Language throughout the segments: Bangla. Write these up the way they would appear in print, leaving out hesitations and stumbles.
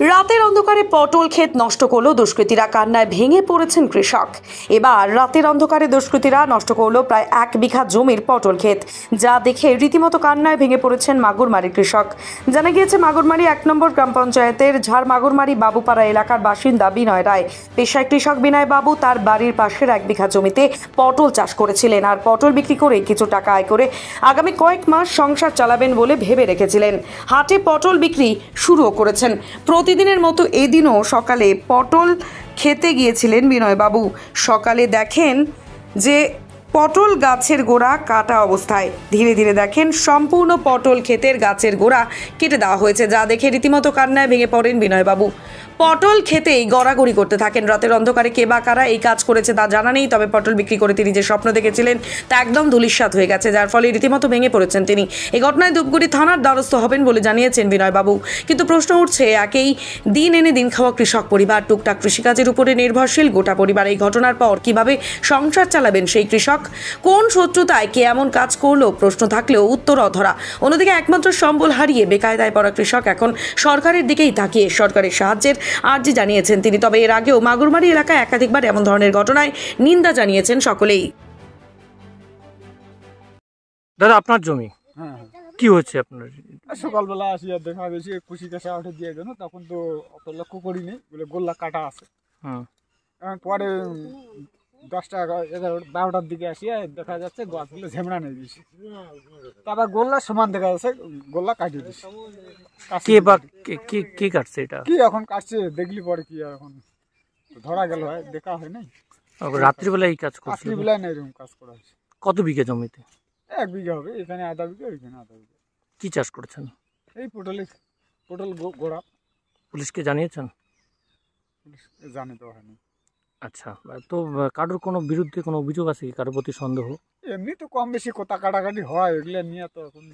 রাতের অন্ধকারে পটল ক্ষেত নষ্ট করলো দুষ্কৃতীরা, কান্নায় ভেঙে পড়েছেন কৃষক। এবার রাতের অন্ধকারে দুষ্কৃতীরা নষ্ট করলো প্রায় 1 বিঘা জমির পটল ক্ষেত, যা দেখে রীতিমতো কান্নায় ভেঙে পড়েছেন মাগুরমারির কৃষক। জানা গিয়েছে মাগুরমারি 1 নম্বর গ্রাম পঞ্চায়েতের ঝাড় মাগুরমারি বাবুপাড়া এলাকার বাসিন্দা বিনয় রায়। পেশায় কৃষক বিনয় বাবু তার বাড়ির পাশের 1 বিঘা জমিতে পটল চাষ করেছিলেন, আর পটল বিক্রি করে কিছু টাকা আয় করে আগামী কয়েক মাস সংসার চালাবেন বলে ভেবে রেখেছিলেন। হাটে পটল বিক্রি শুরুও করেছেন। প্রতিদিনের মতো এদিনও সকালে পটল খেতে গিয়েছিলেন বিনয়বাবু। সকালে দেখেন যে পটল গাছের গোড়া কাটা অবস্থায়। ধীরে ধীরে দেখেন সম্পূর্ণ পটল ক্ষেতের গাছের গোড়া কেটে দেওয়া হয়েছে, যা দেখে রীতিমতো কান্নায় ভেঙে পড়েন বিনয়বাবু। পটল খেতেই গড়াগড়ি করতে থাকেন। রাতের অন্ধকারে কে বা কারা এই কাজ করেছে তা জানা নেই, তবে পটল বিক্রি করে তিনি যে স্বপ্ন দেখেছিলেন তা একদম ধূলিসাৎ হয়ে গেছে, যার ফলে রীতিমতো ভেঙে পড়েছেন তিনি। এই ঘটনায় ধূপগুড়ি থানার দ্বারস্থ হবেন বলে জানিয়েছেন বিনয়বাবু। কিন্তু প্রশ্ন উঠছে, একেই দিন এনে দিন খাওয়া কৃষক পরিবার, টুকটাক কৃষিকাজের উপরে নির্ভরশীল গোটা পরিবার। এই ঘটনার পর কিভাবে সংসার চালাবেন সেই কৃষক? কোন শত্রুতায় কে এমন কাজ করলো প্রশ্ন থাকলেও উত্তর অধরা। অন্যদিকে একমাত্র সম্বল হারিয়ে বেকায়দায় পড়া কৃষক এখন সরকারের দিকেই তাকিয়ে সরকারের সাহায্যের আর্জি জানিয়েছেন তিনি। তবে এর আগেও মাগুরমারি এলাকায় একাধিকবার এমন ধরনের ঘটনায় নিন্দা জানিয়েছেন সকলেই। দাদা, আপনার জমি কি হচ্ছে আপনার? সকালবেলা আসি আর দেখা গেছে খুশি কাছে উঠে দিয়ে গেল, তখন তো অত লক্ষ্য করিনি বলে গোল্লা কাটা আছে। পরে 10টা 11টার দিকে আসি দেখা যাচ্ছে গাছগুলো ঝেমড়া নিয়ে দিয়েছে, তারপর গোল্লা সমান দেখা যাচ্ছে, গোল্লা কাটিয়ে দিচ্ছে। কে কাটছে এটা? কি এখন কাটছে দেখলি পরে কি এখন ধরা গেল, হয় দেখা হয় নাই। রাত্রিবেলা এই কাজ করছে? রাত্রিবেলায় না এরকম কাজ করা হয়েছে। কত বিঘা জমিতে? 1 বিঘা হবে, এখানে আধা বিঘা, ওইখানে আধা বিঘা। কি চাষ করেছেন? এই পটল গোড়া। পুলিশকে জানিয়েছেন? পুলিশ জানে তো হয়নি। আচ্ছা, তো কারোর কোনো বিরুদ্ধে কোনো অভিযোগ আছে কি, কারোর প্রতি সন্দেহ? এমনি তো কম বেশি কথা কাটাকাটি হয়, এগুলো নিয়ে তো এখন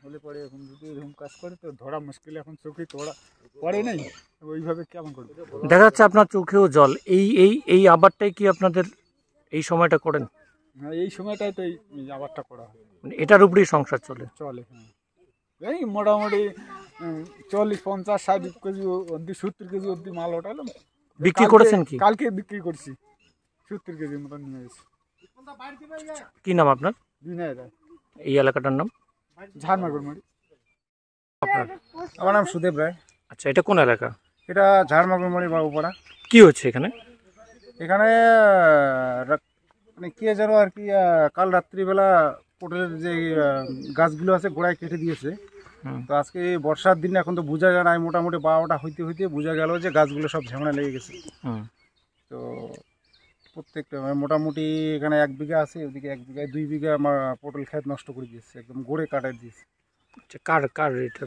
হলে পরে এখন যদি এরকম কাজ করে তো ধরা মুশকিল। এখন চোখে তোড়া পড়ে নেই, ওইভাবে কেমন করবে? দেখা যাচ্ছে আপনার চোখেও জল। এই আবারটাই কি আপনাদের এই সময়টা করেন? হ্যাঁ, এই সময়টাই তো এই আবারটা করা হয়। মানে এটার উপরেই সংসার চলে? হ্যাঁ, এই মোটামুটি 40, 50, 60 কেজি অব্দি, 70 কেজি অব্দি মাল ওঠালাম। বিক্রি করেছেন কি? কালকে বিক্রি করছি, 70 কেজির মতন নিয়ে এসেছি। কি নাম আপনার? বিনয় রায়। এই এলাকাটার নাম? ঝাড় মাগুরমারি। আপনার? আমার নাম সুদেব রায়। আচ্ছা, এটা কোন এলাকা? এটা ঝাড় মাগুরমারি বাবুপাড়া। কি হচ্ছে এখানে? এখানে মানে কে যেন আর কি কাল রাত্রিবেলা পটলের যে গাছগুলো আছে গোড়ায় কেটে দিয়েছে। তো আজকে বর্ষার দিনে এখন তো বোঝা যায় না, মোটামুটি 12টা হইতে বোঝা গেল যে গাছগুলো সব ঝামেলা লেগে গেছে। তো প্রত্যেকটা মোটামুটি এখানে 1 বিঘা আছে, ওদিকে 1 বিঘায় 2 বিঘা আমার পটল ক্ষেত নষ্ট করে দিয়েছে, একদম গোড়ে কাটাই দিয়েছে। আচ্ছা, কার এটা?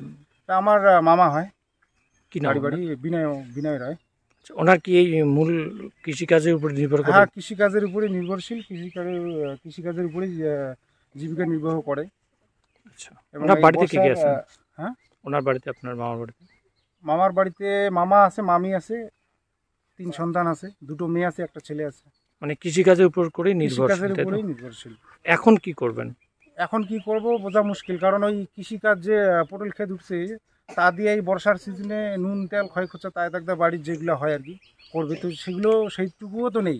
আমার মামা হয়। কি নাম? বাড়ি বিনয় রায়। ওনার কি এই মূল কৃষিকাজের উপর নির্ভর করে? হ্যাঁ, কৃষিকাজের উপরে নির্ভরশীল, কৃষিকাজের উপরে জীবিকা নির্বাহ করে। আচ্ছা, ওনার বাড়িতে কে কে আছে? হ্যাঁ, ওনার বাড়িতে, আপনার মামার বাড়িতে? মামার বাড়িতে মামা আছে, মামি আছে, 3 সন্তান আছে, 2টো মেয়ে আছে, একটা ছেলে আছে। মানে কৃষিকাজের উপর করে নির্ভরশীল। এখন কি করবেন? এখন কি করব বোঝা মুশকিল, কারণ ওই কৃষিকাজ যে পটল ক্ষেত উঠছে তা দিয়ে এই বর্ষার সিজনে নুন তেল ক্ষয়খরচা তাই থাকতে বাড়ির যেগুলো হয় আর কি করবে, তো সেগুলো সেইটুকুও তো নেই,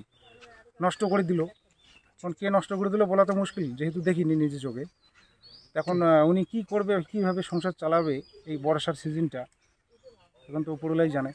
নষ্ট করে দিল। এখন কে নষ্ট করে দিল বলা তো মুশকিল, যেহেতু দেখিনি নিজে চোখে। এখন উনি কি করবে, কিভাবে সংসার চালাবে এই বর্ষার সিজনটা, এখন তো উপরওয়ালাই জানে।